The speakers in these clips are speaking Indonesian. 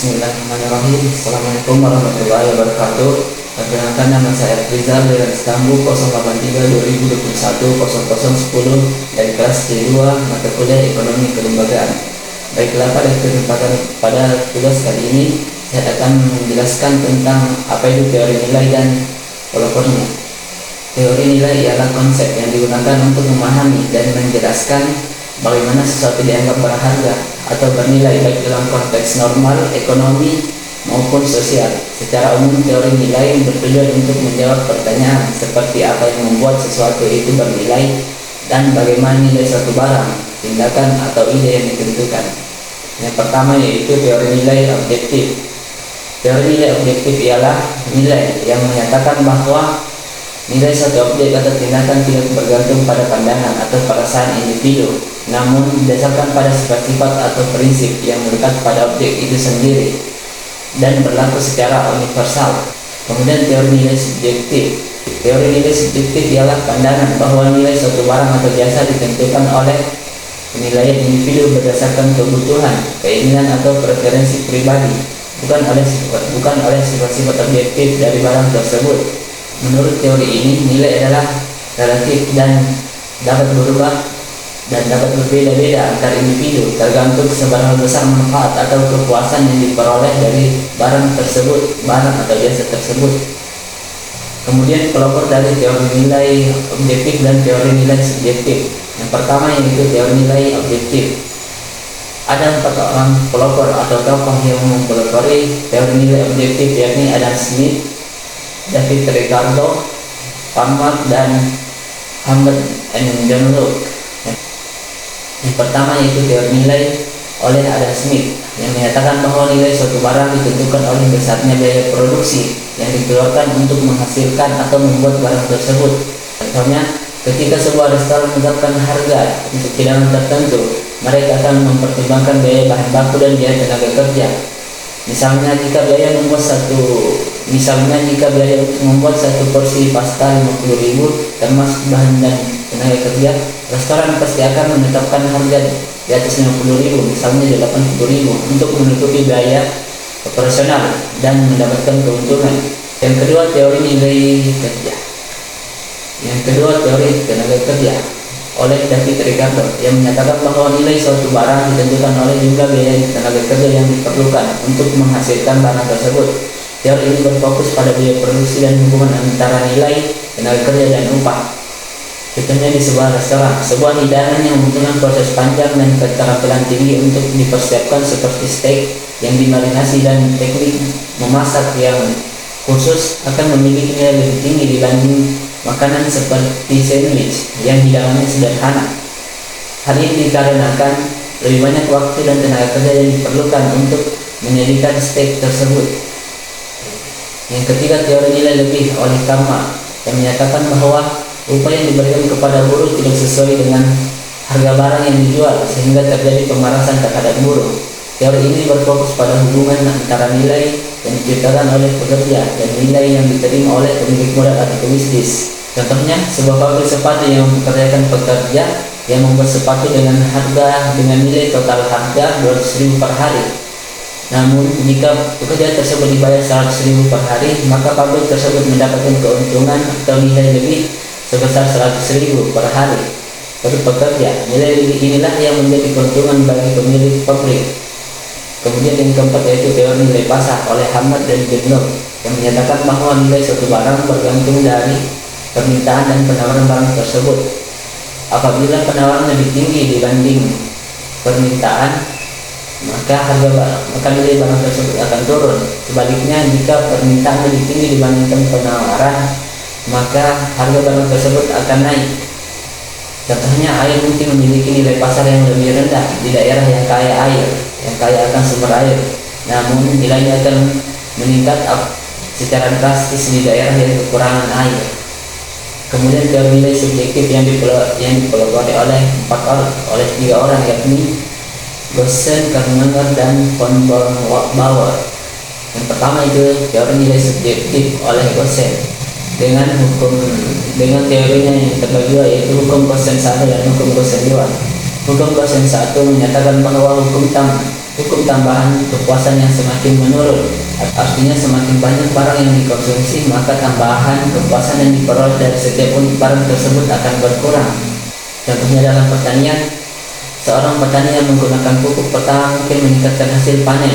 Bismillahirrahmanirrahim. Assalamualaikum warahmatullahi wabarakatuh. Perkenalkan, nama saya Rizal dari Istanbul 083 2021 0010 dari kelas C2 mata kuliah Ekonomi Kelembagaan. Baiklah, pada tugas kali ini saya akan menjelaskan tentang apa itu teori nilai dan pelopornya. Teori nilai ialah konsep yang digunakan untuk memahami dan menjelaskan bagaimana sesuatu dianggap berharga atau bernilai baik dalam konteks normal, ekonomi, maupun sosial. Secara umum, teori nilai bertujuan untuk menjawab pertanyaan seperti apa yang membuat sesuatu itu bernilai dan bagaimana nilai suatu barang, tindakan, atau ide yang ditentukan. Yang pertama yaitu teori nilai objektif. Teori nilai objektif ialah nilai yang menyatakan bahwa nilai suatu objek atau tindakan tidak bergantung pada pandangan atau perasaan individu, namun didasarkan pada sifat-sifat atau prinsip yang melekat pada objek itu sendiri dan berlaku secara universal. Kemudian teori nilai subjektif. Teori nilai subjektif ialah pandangan bahwa nilai suatu barang atau jasa ditentukan oleh penilaian individu berdasarkan kebutuhan, keinginan, atau preferensi pribadi, bukan oleh sifat-sifat objektif dari barang tersebut. Menurut teori ini, nilai adalah relatif dan dapat berubah dan dapat berbeda-beda antar individu tergantung seberapa besar manfaat atau kepuasan yang diperoleh dari barang atau jasa tersebut. Kemudian pelopor dari teori nilai objektif dan teori nilai subjektif. Yang pertama yaitu teori nilai objektif. Ada 4 orang pelopor atau tokoh yang mempelopori teori nilai objektif, yakni Adam Smith, David Ricardo, Palmer, dan Hamlet and John Locke. Yang pertama yaitu teori nilai oleh Adam Smith, yang menyatakan bahwa nilai suatu barang ditentukan oleh besarnya biaya produksi yang dikeluarkan untuk menghasilkan atau membuat barang tersebut. Contohnya, ketika sebuah restoran menetapkan harga untuk hidangan tertentu, mereka akan mempertimbangkan biaya bahan baku dan biaya tenaga kerja. Misalnya jika biaya untuk membuat satu porsi pasta 50.000 termasuk bahan dan tenaga kerja, restoran pasti akan menetapkan harga di atas 50.000, misalnya 80.000, untuk menutupi biaya operasional dan mendapatkan keuntungan. Yang kedua, teori nilai kerja. Yang kedua, teori tenaga kerja oleh David Ricardo, yang menyatakan bahwa nilai suatu barang ditentukan oleh jumlah biaya tenaga kerja yang diperlukan untuk menghasilkan barang tersebut. Teori ini berfokus pada biaya produksi dan hubungan antara nilai tenaga kerja dan upah. Contohnya di sebuah restoran, sebuah hidangan yang membutuhkan proses panjang dan keterampilan tinggi untuk dipersiapkan seperti steak yang dimarinasi dan teknik memasak yang khusus akan memiliki nilai lebih tinggi dibanding makanan seperti sandwich yang hidangannya sederhana. Hal ini dikarenakan lebih banyak waktu dan tenaga kerja yang diperlukan untuk menyajikan steak tersebut. Yang ketiga, teori nilai lebih oleh Kalmar, yang menyatakan bahwa upah yang diberikan kepada buruh tidak sesuai dengan harga barang yang dijual sehingga terjadi pemerasan terhadap buruh. Teori ini berfokus pada hubungan antara nilai yang diciptakan oleh pekerja dan nilai yang diterima oleh pemilik modal atau pebisnis. Contohnya, sebuah pabrik sepatu yang mempekerjakan pekerja yang membuat sepatu dengan nilai total harga 200.000 per hari. Namun, jika pekerja tersebut dibayar 100.000 per hari, maka pabrik tersebut mendapatkan keuntungan atau nilai lebih sebesar 100.000 per hari bagi pekerja. Nilai lebih inilah yang menjadi keuntungan bagi pemilik pabrik. Kemudian yang keempat yaitu teori nilai pasar oleh Hamlet dan John Locke, yang menyatakan bahwa nilai suatu barang bergantung dari permintaan dan penawaran barang tersebut. Apabila penawaran lebih tinggi dibanding permintaan, maka nilai barang tersebut akan turun. Sebaliknya, jika permintaan lebih tinggi dibandingkan penawaran, maka harga barang tersebut akan naik. Contohnya, air mungkin memiliki nilai pasar yang lebih rendah di daerah yang kaya akan sumber air, namun nilainya akan meningkat secara drastis di daerah yang kekurangan air. Kemudian teori nilai subjektif yang dipelopori oleh 3 orang, yakni Gossen, Kermenger, dan von Bauer. Yang pertama itu teori nilai subjektif oleh Gossen dengan teorinya yang terbagi dua, yaitu hukum Gossen 1 dan hukum Gossen 2. Hukum Gossen 1 menyatakan bahwa Hukum tambahan kepuasan yang semakin menurun, artinya semakin banyak barang yang dikonsumsi, maka tambahan kepuasan yang diperoleh dari setiap unit barang tersebut akan berkurang. Contohnya dalam pertanian, seorang petani yang menggunakan pupuk pertama mungkin meningkatkan hasil panen,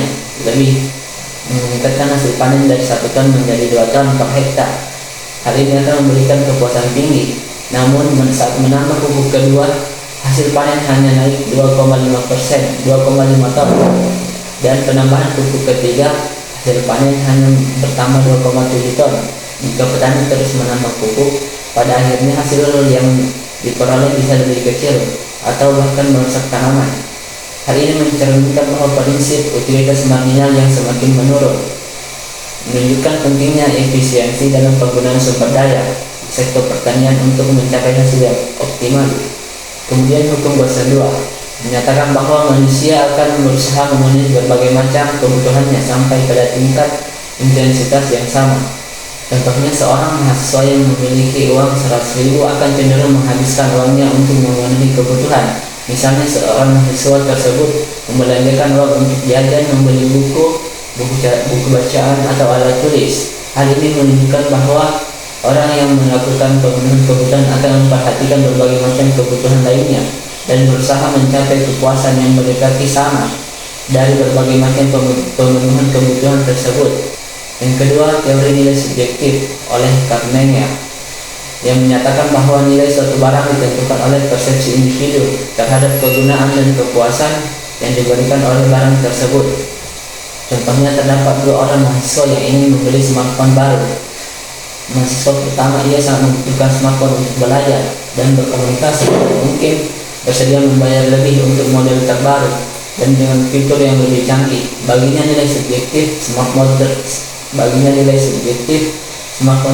meningkatkan hasil panen dari 1 ton menjadi 2 ton per hektar. Hal ini akan memberikan kepuasan tinggi. Namun saat menambah pupuk kedua, hasil panen hanya naik 2,5%, 2,5 ton. Dan penambahan pupuk ketiga, hasil panen hanya bertambah 2,7 ton. Jika petani terus menambah pupuk, pada akhirnya hasil yang diperoleh bisa lebih kecil atau bahkan merusak tanaman. Hal ini mencerminkan bahwa prinsip utilitas marginal yang semakin menurun, menunjukkan pentingnya efisiensi dalam penggunaan sumber daya sektor pertanian untuk mencapai hasil yang optimal. Kemudian hukum Gaussian 2 menyatakan bahwa manusia akan berusaha memenuhi berbagai macam kebutuhannya sampai pada tingkat intensitas yang sama. Contohnya, seorang mahasiswa yang memiliki uang 100.000 akan cenderung menghabiskan uangnya untuk memenuhi kebutuhan. Misalnya, seorang mahasiswa tersebut membelanjakan uang untuk jajan, membeli buku bacaan atau alat tulis. Hal ini menunjukkan bahwa orang yang melakukan pemenuhan kebutuhan akan memperhatikan berbagai macam kebutuhan lainnya dan berusaha mencapai kepuasan yang mendekati sama dari berbagai macam pemenuhan kebutuhan tersebut. Yang kedua, teori nilai subjektif oleh Carnegie yang menyatakan bahwa nilai suatu barang ditentukan oleh persepsi individu terhadap kegunaan dan kepuasan yang diberikan oleh barang tersebut. Contohnya, terdapat 2 orang mahasiswa yang ingin membeli smartphone baru. Mahasiswa pertama, ia sangat membutuhkan smartphone untuk belajar dan berkomunikasi, mungkin bersedia membayar lebih untuk model terbaru dan dengan fitur yang lebih canggih. Baginya nilai subjektif smartphone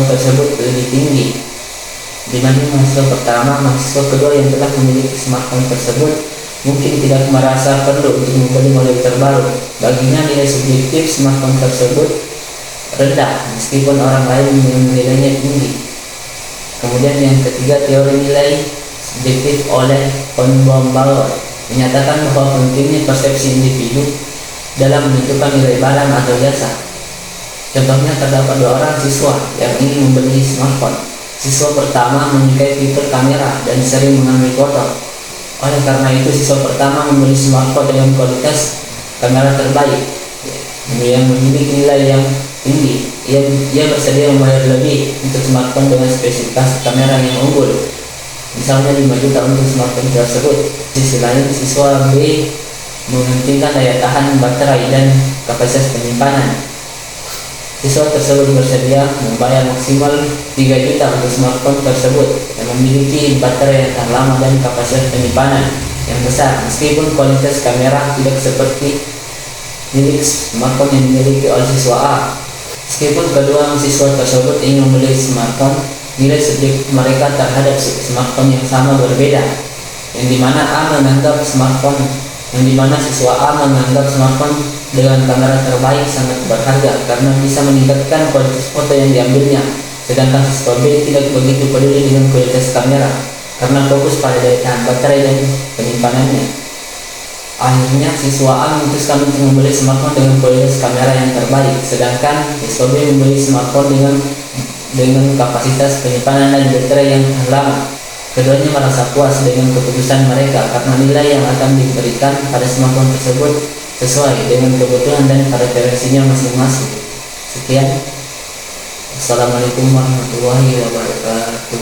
tersebut lebih tinggi dibanding mahasiswa pertama. Mahasiswa kedua yang telah memiliki smartphone tersebut mungkin tidak merasa perlu untuk membeli model terbaru. Baginya nilai subjektif smartphone tersebut rendah meskipun orang lain menilainya tinggi. Kemudian yang ketiga, teori nilai subjektif oleh von Bauer menyatakan bahwa pentingnya persepsi individu dalam menentukan nilai barang atau jasa. Contohnya, terdapat 2 orang siswa yang ingin membeli smartphone. Siswa pertama menyukai fitur kamera dan sering mengambil foto. Oleh karena itu, siswa pertama membeli smartphone dengan kualitas kamera terbaik yang memiliki nilai yang tinggi. Ia bersedia membayar lebih untuk smartphone dengan spesifikasi kamera yang unggul, misalnya 5 juta untuk smartphone tersebut. Di sisi lain, siswa B mementingkan daya tahan baterai dan kapasitas penyimpanan. Siswa tersebut bersedia membayar maksimal 3 juta untuk smartphone tersebut yang memiliki baterai yang tahan lama dan kapasitas penyimpanan yang besar, meskipun kualitas kamera tidak seperti milik smartphone yang dimiliki oleh siswa A. Meskipun kedua siswa tersebut ingin membeli smartphone, nilai subjektif mereka terhadap smartphone yang sama berbeda, yang dimana siswa A menganggap smartphone dengan kamera terbaik sangat berharga karena bisa meningkatkan kualitas foto yang diambilnya, sedangkan siswa B tidak begitu peduli dengan kualitas kamera karena fokus pada daya tahan baterai dan penyimpanannya. Akhirnya, siswa A memutuskan untuk membeli smartphone dengan kualitas kamera yang terbaik, sedangkan siswa B membeli smartphone dengan kapasitas penyimpanan dan baterai yang tahan lama. Keduanya merasa puas dengan keputusan mereka karena nilai yang akan diberikan pada smartphone tersebut sesuai dengan kebutuhan dan preferensinya masing-masing. Sekian. Assalamualaikum warahmatullahi wabarakatuh.